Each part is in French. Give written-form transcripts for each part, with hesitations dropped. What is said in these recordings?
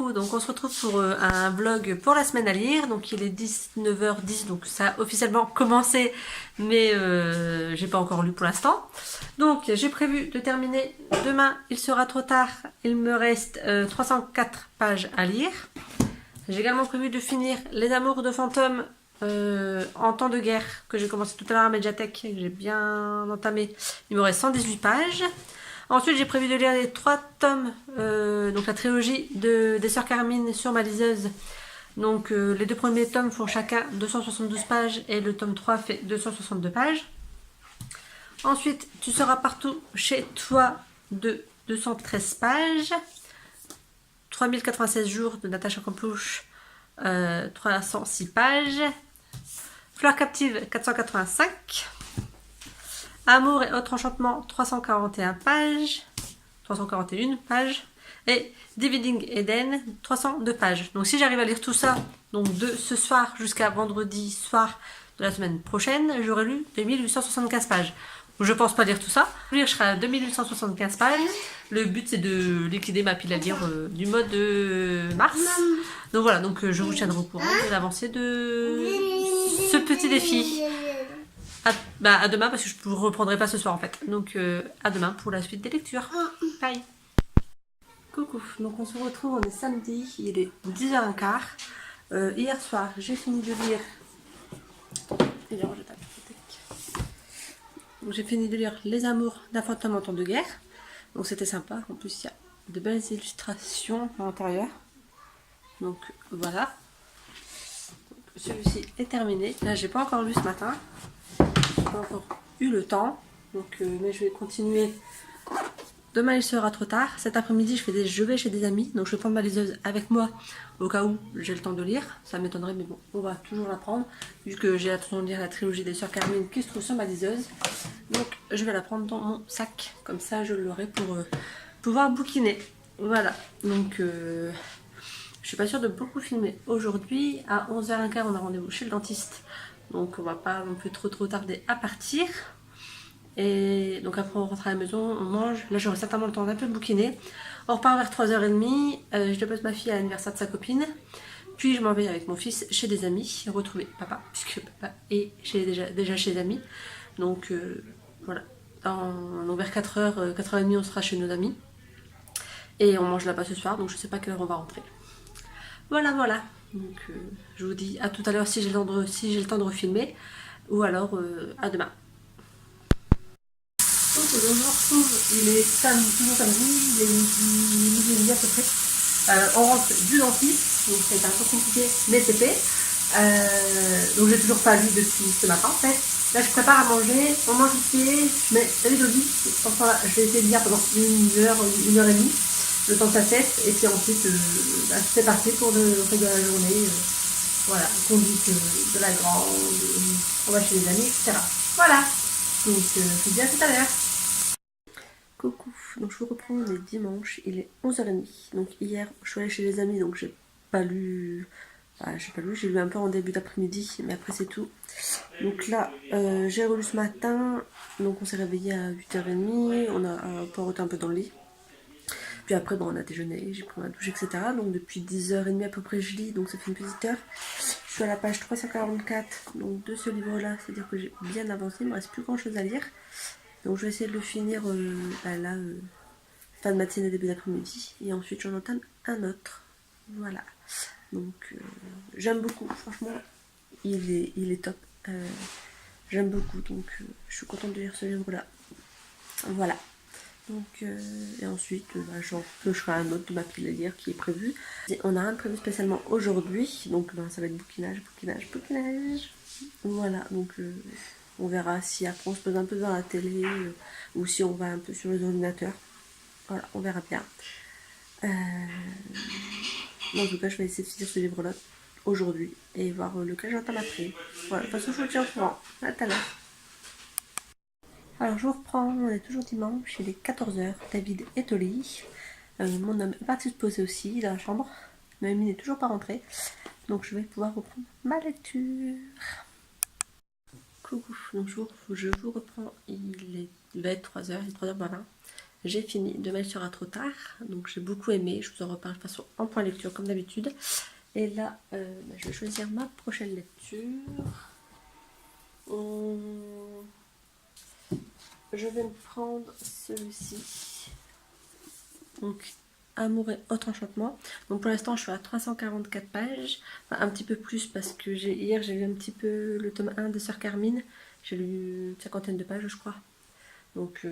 coucou, donc on se retrouve pour un vlog pour la semaine à lire, donc il est 19h10, donc ça a officiellement commencé, mais j'ai pas encore lu pour l'instant. Donc j'ai prévu de terminer demain, il sera trop tard, il me reste 304 pages à lire. J'ai également prévu de finir Les Amours de Fantôme en temps de guerre, que j'ai commencé tout à l'heure à Mediatek, que j'ai bien entamé, il me reste 118 pages. Ensuite, j'ai prévu de lire les 3 tomes, donc la trilogie des Sœurs Carmine sur ma liseuse. Donc les 2 premiers tomes font chacun 272 pages et le tome 3 fait 262 pages. Ensuite, Tu seras partout chez toi de 213 pages. 3096 jours de Natacha Camplouche, 306 pages. Fleur captive, 485. Amour et autres enchantements, 341 pages. 341 pages. Et Dividing Eden, 302 pages. Donc si j'arrive à lire tout ça, donc de ce soir jusqu'à vendredi soir de la semaine prochaine, j'aurai lu 2875 pages. Je pense pas lire tout ça. Je serai à 2875 pages. Le but c'est de liquider ma pile à lire du mois de mars. Donc voilà, donc je vous tiendrai au courant de l'avancée de ce petit défi. À demain parce que je ne reprendrai pas ce soir en fait. Donc à demain pour la suite des lectures. Bye. Coucou, donc on se retrouve, on est samedi, il est 10h15. Hier soir j'ai fini de lire. J'ai fini de lire Les Amours d'un fantôme en temps de guerre. Donc c'était sympa, en plus il y a de belles illustrations à l'intérieur. Donc voilà. Celui-ci est terminé. Là j'ai pas encore lu ce matin. J'ai pas encore eu le temps. Donc mais je vais continuer. Demain il sera trop tard. Cet après-midi je vais chez des amis. Donc je vais prendre ma liseuse avec moi au cas où j'ai le temps de lire. Ça m'étonnerait mais bon, on va toujours la prendre. Vu que j'ai l'intention de lire la trilogie des Sœurs Carmine qui se trouve sur ma liseuse. Donc je vais la prendre dans mon sac. Comme ça je l'aurai pour pouvoir bouquiner. Voilà. Donc je suis pas sûre de beaucoup filmer aujourd'hui. À 11h15 on a rendez-vous chez le dentiste. Donc on va pas non plus trop tarder à partir. Et donc après on rentre à la maison, on mange. Là j'aurai certainement le temps d'un peu bouquiner. On repart vers 3h30. Je dépose ma fille à l'anniversaire de sa copine. Puis je m'en vais avec mon fils chez des amis, retrouver papa, puisque papa est déjà chez des amis. Donc voilà. Donc vers 4h, 4h30 on sera chez nos amis. Et on mange là-bas ce soir, donc je sais pas à quelle heure on va rentrer. Voilà. Donc je vous dis à tout à l'heure si j'ai le temps de refilmer. Ou alors à demain. Donc je vous retrouve, il est toujours samedi, il est midi à peu près. On rentre du dentiste, donc c'est un peu compliqué, mais c'est fait. Donc j'ai toujours pas lu depuis ce matin en fait. Là je prépare à manger, on mange vite fait, je mets la vidéo vite. Enfin là, je vais essayer de lire pendant 1h et demie, le temps que ça cesse. Et puis ensuite c'est parti pour le reste de la journée. Voilà, conduite de la grande, on va chez les amis, etc. Voilà. Donc je vous dis à tout à l'heure. Coucou, donc je vous reprends les dimanches, il est 11h30. Donc hier je suis allée chez les amis, donc j'ai pas lu. J'ai lu un peu en début d'après-midi, mais après c'est tout. Donc là j'ai relu ce matin, donc on s'est réveillé à 8h30, on a poireauté un peu dans le lit. Puis après bon, on a déjeuné, j'ai pris ma douche, etc. Donc depuis 10h30 à peu près je lis, donc ça fait une petite heure. Je suis à la page 344 donc de ce livre là, c'est à dire que j'ai bien avancé, il me reste plus grand chose à lire. Donc je vais essayer de le finir fin de matinée, début d'après-midi. Et ensuite j'en entame un autre. Voilà. Donc j'aime beaucoup, franchement, il est top. J'aime beaucoup, donc je suis contente de lire ce livre-là. Voilà. Donc, et ensuite, j'en piocherai un autre de ma pile à lire qui est prévu. Et on n'a rien de prévu spécialement aujourd'hui, donc ça va être bouquinage. Voilà, donc on verra si après on se pose un peu dans la télé ou si on va un peu sur les ordinateurs. Voilà, on verra bien. En tout cas, je vais essayer de finir ce livre-là aujourd'hui et voir lequel j'entame après. Voilà, de toute façon, je vous tiens au courant. À tout à l'heure. Alors, je vous reprends, on est toujours dimanche, il est 14h. David est au lit. Mon homme est parti se poser aussi dans la chambre. Noémie n'est toujours pas rentrée. Donc, je vais pouvoir reprendre ma lecture. Coucou, donc je vous reprends, il va être 3h, il est 3h20. j'ai fini Demain il sera trop tard. Donc j'ai beaucoup aimé. Je vous en reparle de toute façon en point lecture comme d'habitude. Et là, je vais choisir ma prochaine lecture. Je vais me prendre celui-ci. Donc, Amour et autres enchantements. Donc pour l'instant, je suis à 344 pages. Enfin, un petit peu plus parce que hier, j'ai lu un petit peu le tome 1 de Sœur Carmine. J'ai lu une cinquantaine de pages, je crois. Donc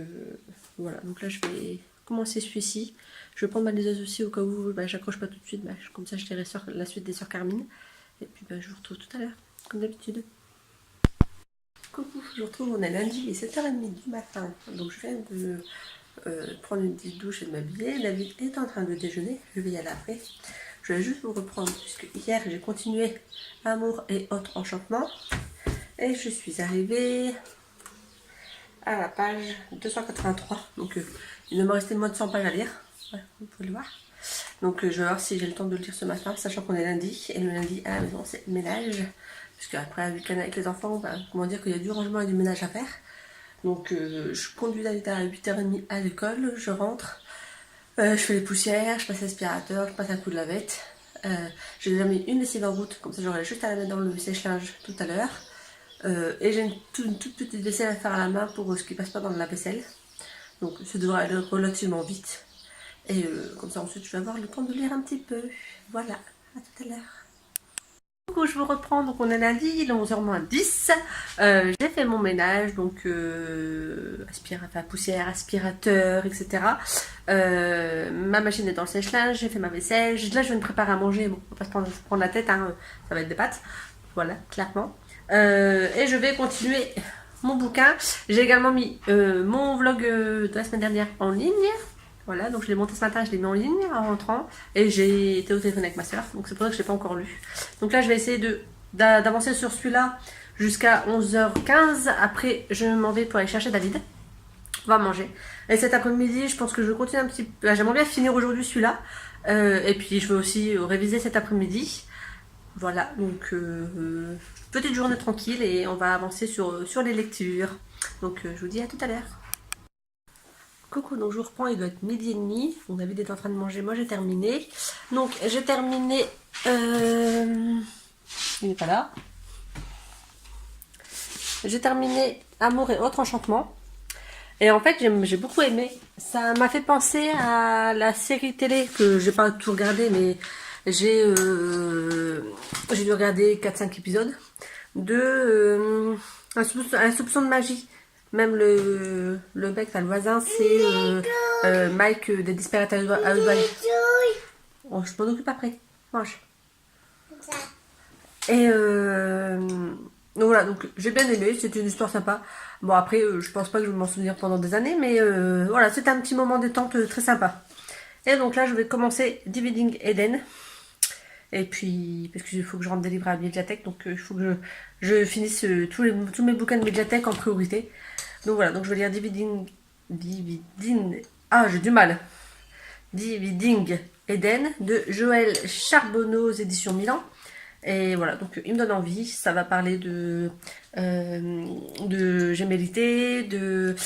voilà. Donc là, je vais commencer celui-ci. Je vais prendre ma liseuse aussi au cas où j'accroche pas tout de suite. Comme ça, je lirai la suite des Sœurs Carmine. Et puis, je vous retrouve tout à l'heure, comme d'habitude. Coucou, je vous retrouve, on est lundi, il est 7h30 du matin. Donc je viens de prendre une petite douche et de m'habiller. David est en train de déjeuner, je vais y aller après. Je vais juste vous reprendre puisque hier j'ai continué Amour et autres enchantements. Et je suis arrivée à la page 283. Donc il ne me restait moins de 100 pages à lire. Ouais, vous pouvez le voir. Donc je vais voir si j'ai le temps de le lire ce matin, sachant qu'on est lundi. Et le lundi à la maison c'est ménage. Parce qu'après un week-end avec les enfants, comment dire qu'il y a du rangement et du ménage à faire. Donc je conduis David à 8h30 à l'école, je rentre, je fais les poussières, je passe l'aspirateur, je passe un coup de lavette. J'ai déjà mis une lessive en route, comme ça j'aurai juste à la mettre dans le sèche-linge tout à l'heure. Et j'ai une toute petite vaisselle à faire à la main pour ce qui passe pas dans la vaisselle. Donc ça devrait aller relativement vite. Et comme ça ensuite je vais avoir le temps de lire un petit peu. Voilà, à tout à l'heure. Coucou, je vous reprends, donc on est lundi, il est 11h-10. J'ai fait mon ménage, donc poussière, aspirateur, etc. Ma machine est dans le sèche-linge, j'ai fait ma vaisselle. Là, je vais me préparer à manger. Bon, on va pas se prendre la tête, hein, ça va être des pâtes. Voilà, clairement. Et je vais continuer mon bouquin. J'ai également mis mon vlog de la semaine dernière en ligne. Voilà, donc je l'ai monté ce matin, je l'ai mis en ligne en rentrant. Et j'ai été au téléphone avec ma soeur, donc c'est pour ça que je ne l'ai pas encore lu. Donc là, je vais essayer d'avancer sur celui-là jusqu'à 11h15. Après, je m'en vais pour aller chercher David. On va manger. Et cet après-midi, je pense que je continue un petit peu. J'aimerais bien finir aujourd'hui celui-là. Et puis, je vais aussi réviser cet après-midi. Voilà, donc petite journée tranquille et on va avancer sur les lectures. Donc, je vous dis à tout à l'heure. Coucou, donc je vous reprends, il doit être 12h30. Donc David est en train de manger, moi j'ai terminé. Donc j'ai terminé... Il n'est pas là. J'ai terminé Amour et autres enchantements. Et en fait j'ai beaucoup aimé. Ça m'a fait penser à la série télé que j'ai pas tout regardé, mais j'ai dû regarder 4-5 épisodes de un soupçon de magie. Même le mec, le voisin, c'est Mike des Desperate Housewives. Oh, je m'en occupe après. Mange. Et donc voilà, donc j'ai bien aimé, c'était une histoire sympa. Bon après, je pense pas que je vais m'en souvenir pendant des années, mais voilà, c'était un petit moment détente très sympa. Et donc là, je vais commencer Dividing Eden. Et puis, parce qu'il faut que je rentre des livres à la médiathèque, donc il faut que je finisse tous mes bouquins de médiathèque en priorité. Donc voilà, donc je vais lire Dividing... Ah, j'ai du mal. Dividing Eden de Joël Charbonneau aux éditions Milan. Et voilà, donc il me donne envie. Ça va parler de gémellité, d'une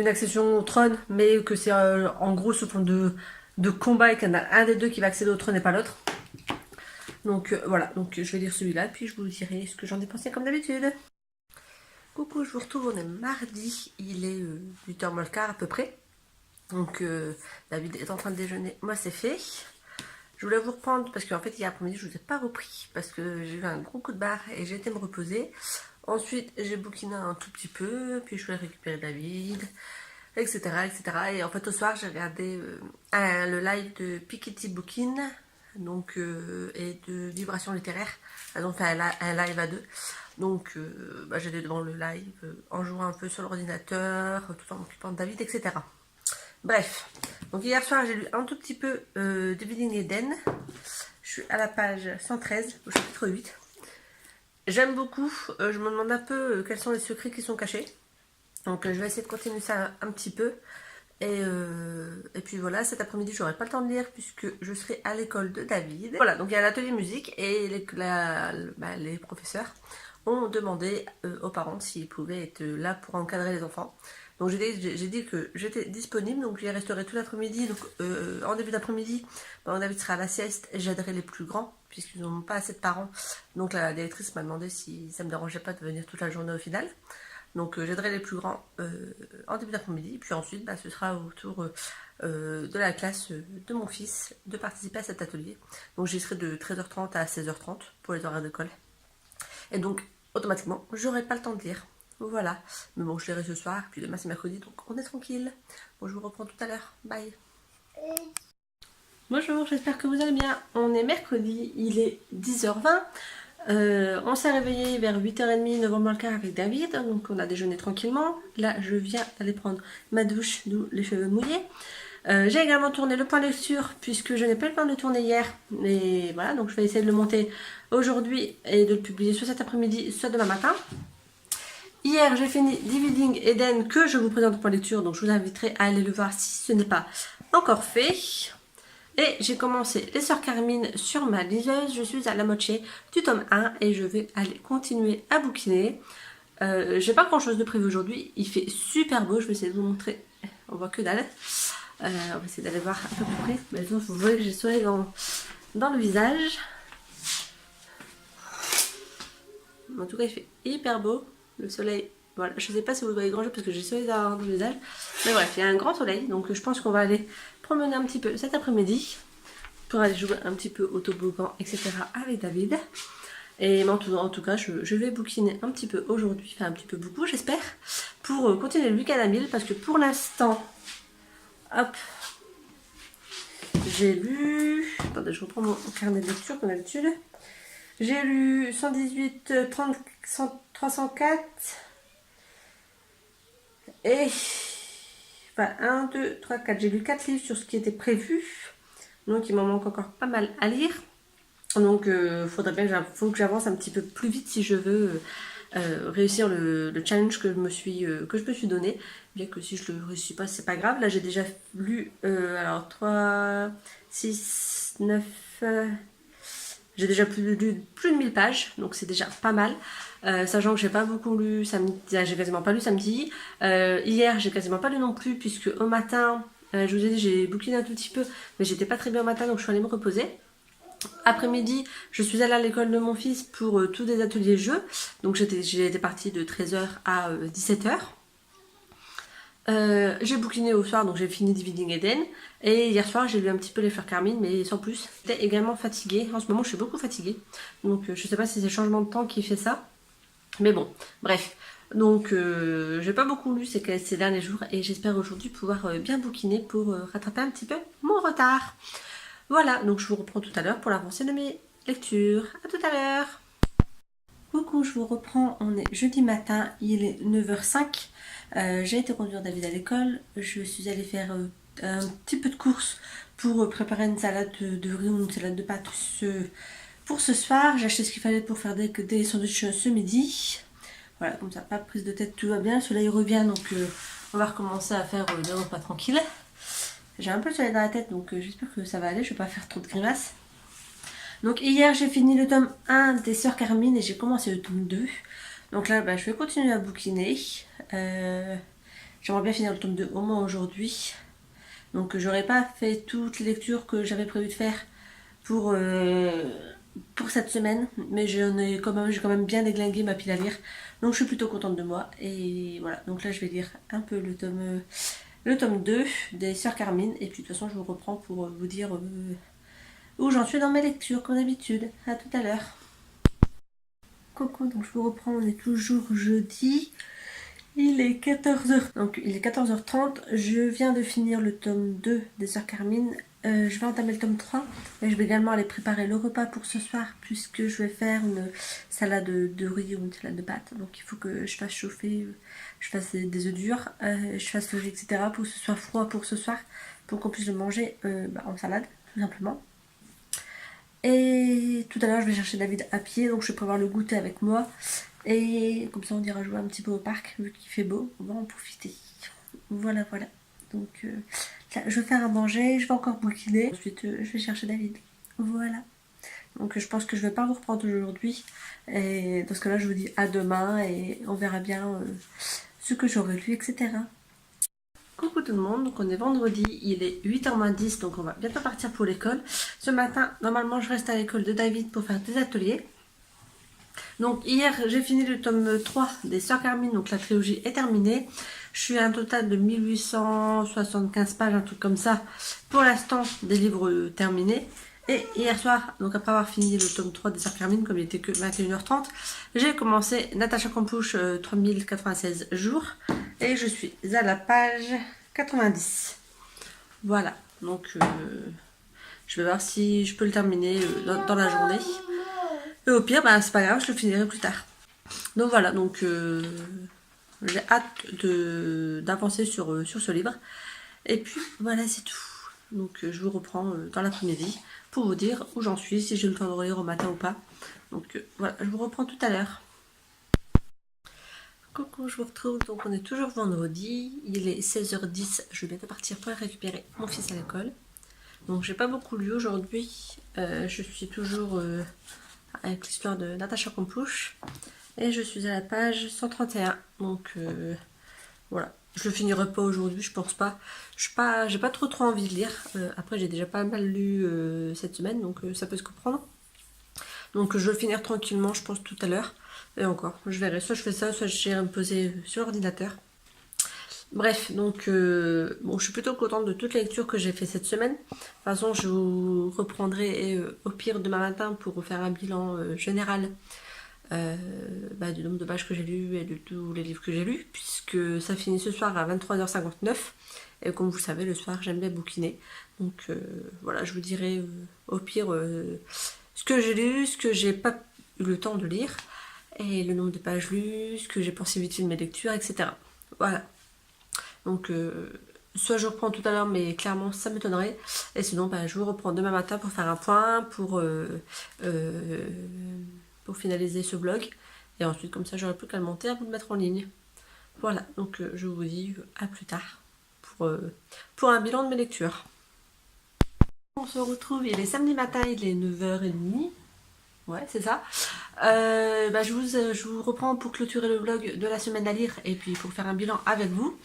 accession au trône, mais que c'est en gros sous forme de combat et qu'il y en a un des deux qui va accéder au trône et pas l'autre. Donc voilà, donc je vais lire celui-là, puis je vous dirai ce que j'en ai pensé comme d'habitude. Coucou, je vous retrouve, on est mardi, il est 8h moins le quart à peu près. Donc David est en train de déjeuner, moi c'est fait. Je voulais vous reprendre parce qu'en fait hier après-midi je ne vous ai pas repris parce que j'ai eu un gros coup de barre et j'ai été me reposer. Ensuite j'ai bouquiné un tout petit peu, puis je voulais récupérer David, etc. etc. Et en fait au soir j'ai regardé le live de Piketty Bookin, donc, et de Vibration littéraire. Elles ont fait un live à deux. Donc j'étais devant le live en jouant un peu sur l'ordinateur, tout en m'occupant de David, etc. Bref, donc hier soir j'ai lu un tout petit peu Dividing Eden. Je suis à la page 113, au chapitre 8. J'aime beaucoup, je me demande un peu quels sont les secrets qui sont cachés. Donc je vais essayer de continuer ça un petit peu. Et puis voilà, cet après-midi j'aurai pas le temps de lire puisque je serai à l'école de David. Voilà, donc il y a l'atelier musique et les professeurs ont demandé aux parents s'ils pouvaient être là pour encadrer les enfants. Donc j'ai dit que j'étais disponible, donc j'y resterai tout l'après-midi. Donc en début d'après-midi, David sera à la sieste et j'aiderai les plus grands, puisqu'ils n'ont pas assez de parents. Donc la directrice m'a demandé si ça me dérangeait pas de venir toute la journée au final. Donc j'aiderai les plus grands en début d'après-midi. Puis ensuite, ce sera au tour de la classe de mon fils de participer à cet atelier. Donc j'y serai de 13h30 à 16h30 pour les horaires d'école. Et donc automatiquement, j'aurai pas le temps de lire. Voilà. Mais bon, je lirai ce soir. Puis demain c'est mercredi, donc on est tranquille. Bon, je vous reprends tout à l'heure. Bye. Bonjour, j'espère que vous allez bien. On est mercredi, il est 10h20. On s'est réveillé vers 8h30, 9h moins le quart avec David, donc on a déjeuné tranquillement. Là, je viens d'aller prendre ma douche, d'où les cheveux mouillés. J'ai également tourné le point lecture, puisque je n'ai pas eu le temps de le tourner hier. Mais voilà, donc je vais essayer de le monter aujourd'hui et de le publier soit cet après-midi, soit demain matin. Hier, j'ai fini Dividing Eden, que je vous présente au point lecture, donc je vous inviterai à aller le voir si ce n'est pas encore fait. Et j'ai commencé les Sœurs Carmine sur ma liseuse. Je suis à la moitié du tome 1 et je vais aller continuer à bouquiner. J'ai pas grand chose de prévu aujourd'hui. Il fait super beau. Je vais essayer de vous montrer. On voit que dalle. On va essayer d'aller voir un peu plus près. Mais vous voyez que j'ai soleil dans le visage. En tout cas, il fait hyper beau. Le soleil, voilà. Je sais pas si vous voyez grand chose parce que j'ai soleil dans le visage. Mais bref, il y a un grand soleil. Donc je pense qu'on va aller promener un petit peu cet après-midi pour aller jouer un petit peu au toboggan, etc. avec David. Et en tout cas, je vais bouquiner un petit peu aujourd'hui, enfin un petit peu beaucoup j'espère, pour continuer le week-end à 1000 parce que pour l'instant, hop, j'ai lu, attendez, je reprends mon carnet de lecture comme d'habitude. J'ai lu 118, 30, 304 et... Enfin, 1, 2, 3, 4. J'ai lu 4 livres sur ce qui était prévu. Donc, il m'en manque encore pas mal à lire. Donc, faut que j'avance un petit peu plus vite si je veux réussir le challenge que je me suis donné. Bien que si je le réussis pas, c'est pas grave. Là, j'ai déjà lu, alors 3, 6, 9... j'ai déjà lu plus de 1000 pages. Donc, c'est déjà pas mal. Sachant que j'ai pas beaucoup lu samedi, j'ai quasiment pas lu samedi. Hier, j'ai quasiment pas lu non plus, puisque au matin, je vous ai dit, j'ai bouquiné un tout petit peu, mais j'étais pas très bien au matin, donc je suis allée me reposer. Après-midi, je suis allée à l'école de mon fils pour tous des ateliers jeux. Donc j'ai été partie de 13h à 17h. J'ai bouquiné au soir, donc j'ai fini Dividing Eden. Et hier soir, j'ai lu un petit peu les Fleurs Carmine, mais sans plus. J'étais également fatiguée. En ce moment, je suis beaucoup fatiguée. Donc je sais pas si c'est le changement de temps qui fait ça. Mais bon, bref. Donc j'ai pas beaucoup lu ces derniers jours et j'espère aujourd'hui pouvoir bien bouquiner pour rattraper un petit peu mon retard. Voilà, donc je vous reprends tout à l'heure pour l'avancée de mes lectures. A tout à l'heure. Coucou, je vous reprends, on est jeudi matin, il est 9h05. J'ai été conduire David à l'école. Je suis allée faire un petit peu de course pour préparer une salade de riz ou une salade de pâtes pour ce soir. J'ai acheté ce qu'il fallait pour faire des sandwichs ce midi. Voilà, comme ça, pas de prise de tête, tout va bien. Le soleil revient, donc on va recommencer à faire des repas tranquilles. J'ai un peu le soleil dans la tête, donc j'espère que ça va aller, je vais pas faire trop de grimaces. Donc hier, j'ai fini le tome 1 des Sœurs Carmine et j'ai commencé le tome 2. Donc là, je vais continuer à bouquiner. J'aimerais bien finir le tome 2 au moins aujourd'hui. Donc j'aurais pas fait toutes les lectures que j'avais prévu de faire pour cette semaine, mais j'ai quand même bien déglingué ma pile à lire, donc je suis plutôt contente de moi. Et voilà, donc là je vais lire un peu le tome 2 des Sœurs Carmine, et puis de toute façon je vous reprends pour vous dire où j'en suis dans mes lectures comme d'habitude. À tout à l'heure. Coucou, donc je vous reprends, on est toujours jeudi. Il est 14h, donc il est 14h30, je viens de finir le tome 2 des Sœurs Carmine. Je vais entamer le tome 3 et je vais également aller préparer le repas pour ce soir, puisque je vais faire une salade de riz ou une salade de pâtes. Donc il faut que je fasse chauffer, je fasse des œufs durs, je fasse le riz, etc. pour que ce soit froid pour ce soir, pour qu'on puisse le manger en salade, tout simplement. Et tout à l'heure je vais chercher David à pied, donc je vais prévoir le goûter avec moi. Et comme ça on ira jouer un petit peu au parc, vu qu'il fait beau, on va en profiter. Voilà. Donc là, je vais faire à manger, je vais encore bouquiner. Ensuite je vais chercher David. Voilà. Donc je pense que je vais pas vous reprendre aujourd'hui. Et dans ce cas là je vous dis à demain et on verra bien ce que j'aurai lu, etc. Coucou tout le monde, donc on est vendredi, il est 8h-10, donc on va bientôt partir pour l'école. Ce matin, normalement je reste à l'école de David pour faire des ateliers. Donc hier j'ai fini le tome 3 des Sœurs Carmine, donc la trilogie est terminée. Je suis à un total de 1875 pages, un truc comme ça, pour l'instant des livres terminés. Et hier soir, donc après avoir fini le tome 3 des Sœurs Carmine, comme il était que 21h30, j'ai commencé Natacha Campouche 3096 jours. Et je suis à la page 90. Voilà, donc je vais voir si je peux le terminer dans la journée. Et au pire, bah, c'est pas grave, je le finirai plus tard. Donc voilà, donc j'ai hâte d'avancer sur ce livre. Et puis voilà, c'est tout. Donc je vous reprends dans l'après-midi pour vous dire où j'en suis, si j'ai le temps de relire au matin ou pas. Donc voilà, je vous reprends tout à l'heure. Coucou, je vous retrouve, donc on est toujours vendredi, il est 16h10, je vais bientôt partir pour récupérer mon fils à l'école. Donc j'ai pas beaucoup lu aujourd'hui, je suis toujours avec l'histoire de Natacha Campouche et je suis à la page 131, donc voilà. Je le finirai pas aujourd'hui, je pense pas. J'ai pas trop envie de lire. Après j'ai déjà pas mal lu cette semaine, donc ça peut se comprendre. Donc je vais le finir tranquillement, je pense tout à l'heure. Et encore, je verrai. Soit je fais ça, soit j'irai me poser sur l'ordinateur. Bref, donc bon, je suis plutôt contente de toutes les lectures que j'ai fait cette semaine. De toute façon, je vous reprendrai au pire demain matin pour faire un bilan général du nombre de pages que j'ai lues et de tous les livres que j'ai lus, puisque ça finit ce soir à 23h59. Et comme vous le savez, le soir, j'aime bien bouquiner. Donc voilà, je vous dirai au pire ce que j'ai lu, ce que j'ai pas eu le temps de lire, et le nombre de pages lues, ce que j'ai pensé vite fait de mes lectures, etc. Voilà. Donc, soit je reprends tout à l'heure, mais clairement, ça m'étonnerait. Et sinon, je vous reprends demain matin pour faire un point, pour finaliser ce vlog. Et ensuite, comme ça, j'aurai plus qu'à le monter, à vous le mettre en ligne. Voilà, donc je vous dis à plus tard pour un bilan de mes lectures. On se retrouve, il est samedi matin, il est 9h30. Ouais, c'est ça. Je vous reprends pour clôturer le vlog de la semaine à lire et puis pour faire un bilan avec vous.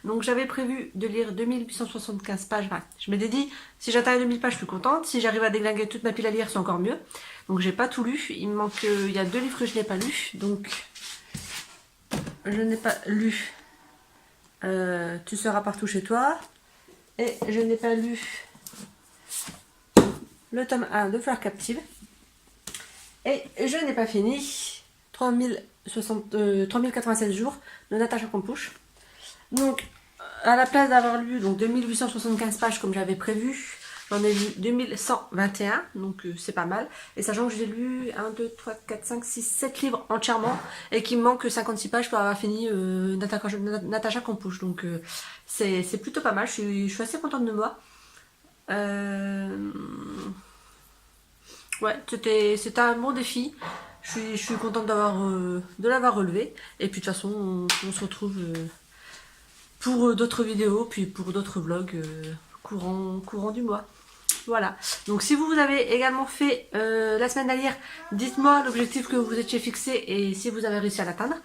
Donc j'avais prévu de lire 2875 pages. Enfin, je m'étais dit, si j'atteins les 2000 pages, je suis contente. Si j'arrive à déglinguer toute ma pile à lire, c'est encore mieux. Donc j'ai pas tout lu. Il me manque, il y a 2 livres que je n'ai pas lus. Donc je n'ai pas lu Tu seras partout chez toi. Et je n'ai pas lu le tome 1 de Fleurs captives. Et je n'ai pas fini 3096 jours de Natacha Campouche. Donc, à la place d'avoir lu donc 2875 pages comme j'avais prévu, j'en ai lu 2121, donc c'est pas mal. Et sachant que j'ai lu 1, 2, 3, 4, 5, 6, 7 livres entièrement et qu'il me manque 56 pages pour avoir fini Natacha Campouche. Donc, c'est plutôt pas mal, je suis assez contente de moi. Ouais, c'était un bon défi. Je suis contente de l'avoir relevé. Et puis de toute façon, on se retrouve pour d'autres vidéos, puis pour d'autres vlogs courant du mois. Voilà. Donc si vous avez également fait la semaine à lire, dites-moi l'objectif que vous étiez fixé et si vous avez réussi à l'atteindre.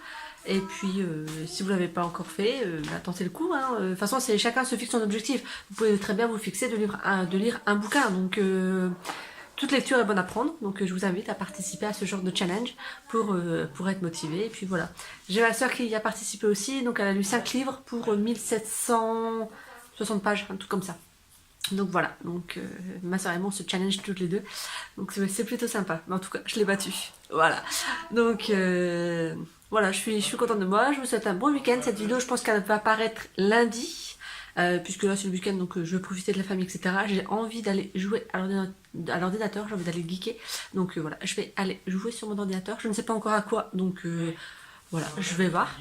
Et puis si vous ne l'avez pas encore fait, tentez le coup. Hein. De toute façon, chacun se fixe son objectif. Vous pouvez très bien vous fixer de lire un bouquin. Donc toute lecture est bonne à prendre, donc je vous invite à participer à ce genre de challenge pour être motivé. Et puis voilà, j'ai ma soeur qui y a participé aussi, donc elle a lu 5 livres pour 1760 pages, un truc comme ça. Donc voilà, donc ma soeur et moi on se challenge toutes les deux, donc c'est plutôt sympa. Mais en tout cas, je l'ai battue. Voilà, donc voilà, je suis contente de moi. Je vous souhaite un bon week-end. Cette vidéo, je pense qu'elle va apparaître lundi. Puisque là c'est le week-end, donc je vais profiter de la famille, etc. J'ai envie d'aller jouer à l'ordinateur, j'ai envie d'aller geeker. Donc voilà, je vais aller jouer sur mon ordinateur. Je ne sais pas encore à quoi, donc voilà, je vais voir.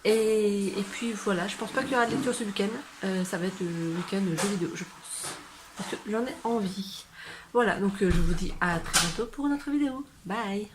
Et puis voilà, je pense pas qu'il y aura de lecture ce week-end. Ça va être le week-end jeux vidéo, je pense. Parce que j'en ai envie. Voilà, donc je vous dis à très bientôt pour une autre vidéo. Bye!